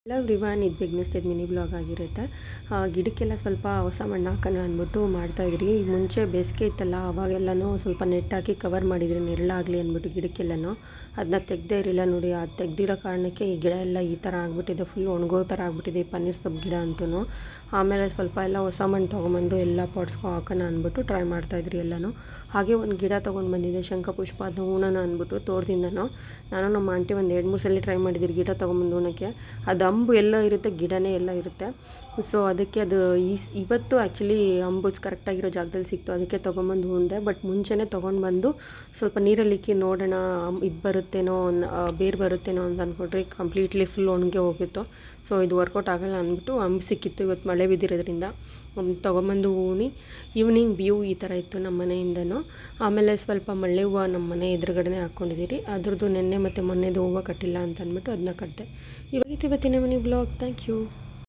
Hello everyone, ಇದು bigness mini blog ಆಗಿರುತ್ತೆ. ಗಿಡಕ್ಕೆಲ್ಲ ಸ್ವಲ್ಪ ಹೊಸ ಮಣ್ಣು ಹಾಕೋಣ ಅಂದ್ಬಿಟ್ಟು ಮಾಡ್ತಾಯಿದ್ರಿ. ಈಗ ಮುಂಚೆ ಬೇಸಿಗೆ ಇತ್ತಲ್ಲ, ಅವಾಗೆಲ್ಲನೂ ಸ್ವಲ್ಪ ನೆಟ್ ಹಾಕಿ ಕವರ್ ಮಾಡಿದ್ರಿ, ನೆರಳಾಗಲಿ ಅಂದ್ಬಿಟ್ಟು ಗಿಡಕ್ಕೆಲ್ಲನೂ. ಅದನ್ನ ತೆಗ್ದೇ ಇರಲಿಲ್ಲ ನೋಡಿ. ಅದು ತೆಗ್ದಿರೋ ಕಾರಣಕ್ಕೆ ಈ ಗಿಡ ಎಲ್ಲ ಈ ಥರ ಆಗಿಬಿಟ್ಟಿದೆ, ಫುಲ್ ಒಣಗೋ ಥರ ಆಗಿಬಿಟ್ಟಿದೆ ಈ ಪನ್ನೀರ್ ಸೊಪ್ಪು ಗಿಡ ಅಂತೂ. ಆಮೇಲೆ ಸ್ವಲ್ಪ ಎಲ್ಲ ಹೊಸ ಮಣ್ಣು ತೊಗೊಂಬಂದು ಎಲ್ಲ ಪಾಟ್ಸ್ಗೂ ಹಾಕೋಣ ಅಂದ್ಬಿಟ್ಟು ಟ್ರೈ ಮಾಡ್ತಾಯಿದ್ರಿ ಎಲ್ಲನೂ. ಹಾಗೆ ಒಂದು ಗಿಡ ತೊಗೊಂಡು ಬಂದಿದ್ದೆ, ಶಂಖಪುಷ್ಪ. ಅದನ್ನ ಹೂಣೋಣ ಅಂದ್ಬಿಟ್ಟು ತೋಟದಿಂದನೂ ನಾನು ನಮ್ಮ ಆಂಟಿ ಒಂದು 2-3 ಸಲ ಟ್ರೈ ಮಾಡಿದ್ದೀರಿ ಗಿಡ ತೊಗೊಂಬಂದು ಹೂಣೋಕ್ಕೆ. ಅದು ಅಂಬು ಎಲ್ಲೋ ಇರುತ್ತೆ, ಗಿಡನೇ ಎಲ್ಲ ಇರುತ್ತೆ. ಸೊ ಅದಕ್ಕೆ ಅದು ಇವತ್ತು ಆ್ಯಕ್ಚುಲಿ ಅಂಬು ಕರೆಕ್ಟಾಗಿರೋ ಜಾಗದಲ್ಲಿ ಸಿಕ್ತು, ಅದಕ್ಕೆ ತೊಗೊಂಬಂದು ಉಣ್ದೆ. ಬಟ್ ಮುಂಚೆನೇ ತೊಗೊಂಡು ಬಂದು ಸ್ವಲ್ಪ ನೀರಲ್ಲಿಕ್ಕಿ ನೋಡೋಣ ಇದು ಬರುತ್ತೇನೋ, ಬೇರು ಬರುತ್ತೇನೋ ಅಂತ ಅಂದ್ಕೊಂಡ್ರೆ ಕಂಪ್ಲೀಟ್ಲಿ ಫುಲ್ ಒಣಗೆ ಹೋಗಿತ್ತು. ಸೊ ಇದು ವರ್ಕೌಟ್ ಆಗೋಲ್ಲ ಅಂದ್ಬಿಟ್ಟು ಅಂಬು ಸಿಕ್ಕಿತ್ತು. ಇವತ್ತು ಮಳೆ ಬಿದ್ದಿರೋದ್ರಿಂದ ತೊಗೊಂಬಂದು ಉಣಿ ಈವ್ನಿಂಗ್ ವ್ಯೂ ಈ ಥರ ಇತ್ತು ನಮ್ಮ ಮನೆಯಿಂದನೂ. ಆಮೇಲೆ ಸ್ವಲ್ಪ ಮಳ್ಳೆ ಹೂವು ನಮ್ಮ ಮನೆ ಎದುರುಗಡೆ ಹಾಕ್ಕೊಂಡಿದ್ದೀರಿ. ಅದ್ರದ್ದು ನೆನ್ನೆ ಮತ್ತು ಮೊನ್ನೆದು ಹೂವು ಕಟ್ಟಿಲ್ಲ ಅಂತ ಅಂದ್ಬಿಟ್ಟು ಅದನ್ನ ಕಟ್ಟಿದೆ. ಇವತ್ತಿನ ಮನೆ ಬ್ಲಾಗ್. Thank you.